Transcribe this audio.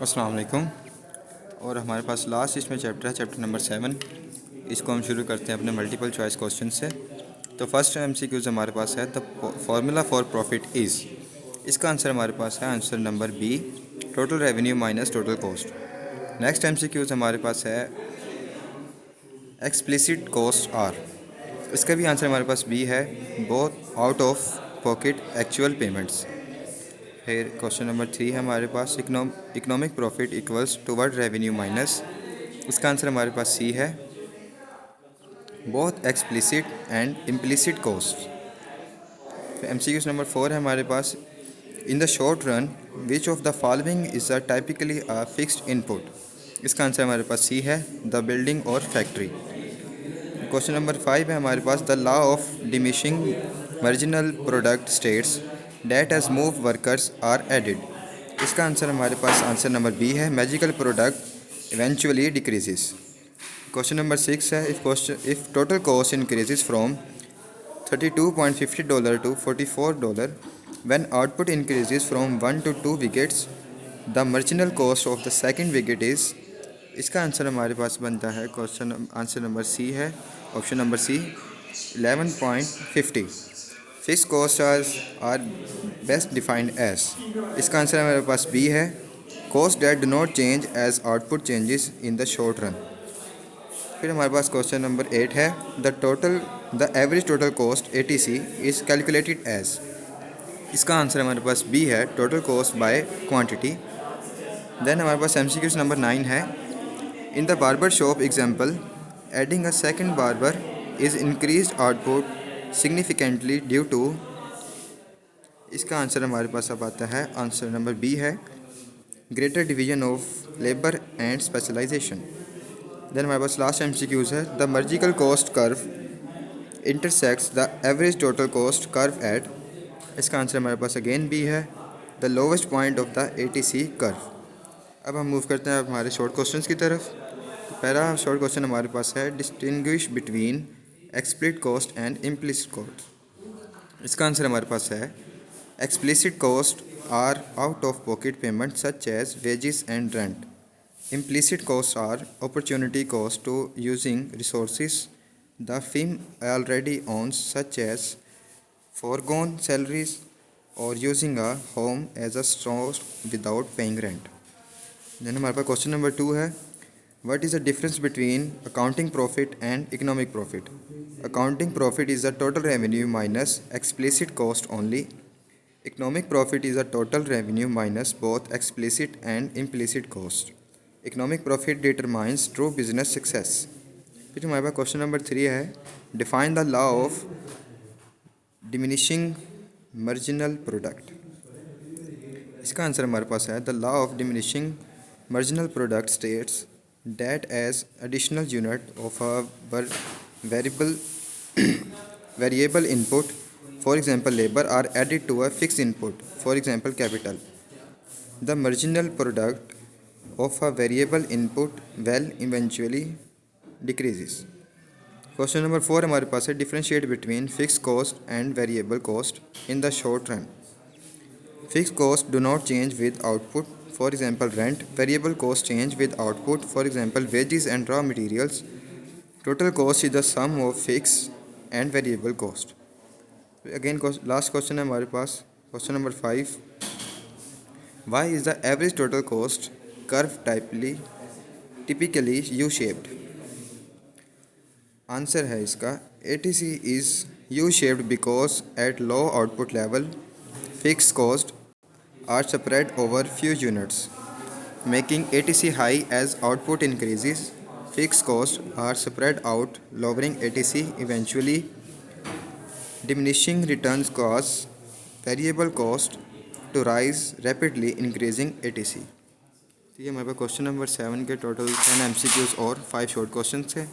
अस्सलाम वालेकुम। और हमारे पास लास्ट इसमें चैप्टर है, चैप्टर नंबर 7। इसको हम शुरू करते हैं अपने मल्टीपल चॉइस क्वेश्चन से। तो फर्स्ट MCQs हमारे पास है, the formula for profit is. इसका आंसर हमारे पास है answer number B, total revenue minus total cost. Next MCQs हमारे पास है, एक्सप्लिसिट कॉस्ट आर। इसका भी आंसर हमारे पास बी है, both out of pocket actual payments. फिर क्वेश्चन नंबर 3 है हमारे पास, economic profit equals toward revenue minus. इसका आंसर हमारे पास सी है, both explicit and implicit cost. MCQs number 4 है हमारे पास, in the short run which of the following is a typically a fixed input. इसका आंसर हमारे पास सी है, द बिल्डिंग और फैक्ट्री। क्वेश्चन नंबर 5 है हमारे पास, the law of diminishing marginal product states that as more workers are added. इसका answer हमारे पास आंसर नंबर बी है, marginal product eventually decreases. Question number 6 है, if total cost increases from $32.50 to $44 when output increases from 1 to 2 wickets, the marginal cost of the second wicket is। इसका answer हमारे पास बनता है, question answer number C है, option number C, 11.50। Fix cost are best defined as. इसका answer हमारे पास B है, cost that do not change as output changes in the short run. फिर हमारे पास क्वेश्चन नंबर 8 है, the average total cost ATC is calculated as. इसका answer हमारे पास बी है, total cost by quantity. Then हमारे पास MCQs नंबर 9 है, in the barber shop example adding a second barber is increase output significantly due to. इसका answer हमारे पास अब आता है, आंसर नंबर बी है, greater division of labour and specialisation. Then हमारे पास लास्ट MCQs है, the marginal cost curve intersects the average total cost curve at. इसका आंसर हमारे पास अगेन बी है, the lowest point of the ATC curve. अब हम मूव करते हैं हमारे शॉर्ट क्वेश्चंस की तरफ। पहला शॉर्ट क्वेश्चन हमारे पास है, distinguish between explicit cost and implicit cost. इसका आंसर हमारे पास है, explicit costs are out of pocket payments such as wages and rent. Implicit costs are opportunity costs to using resources the firm already owns, such as foregone salaries or using a home as a store without paying rent. Then हमारे पास question number 2 है, what is the difference between accounting profit and economic profit? Accounting profit is the total revenue minus explicit cost only. Economic profit is a total revenue minus both explicit and implicit cost. Economic profit determines true business success. फिर हमारे पास question number 3 है, define the law of diminishing marginal product. इसका answer हमारे पास है, the law of diminishing marginal product states that as additional unit of a variable input, for example labor, are added to a fixed input, for example capital. The marginal product of a variable input will eventually decreases. Question number 4 हमारे पास है, differentiate between fixed cost and variable cost in the short run. Fixed costs do not change with output, for example rent. Variable costs change with output, for example wages and raw materials. Total cost is the sum of fixed and variable cost. Again last question है हमारे पास, question number 5, why is the average total cost curve typically U shaped. Answer है इसका, ATC is U shaped because at low output level fix cost are spread over few units making ATC high as output increases. Fix cost are spread out lowering ATC eventually. Diminishing returns cause variable cost to rise rapidly, increasing ATC. तो ये हमारे पास question number 7 के total 10 MCQs और 5 short question थे।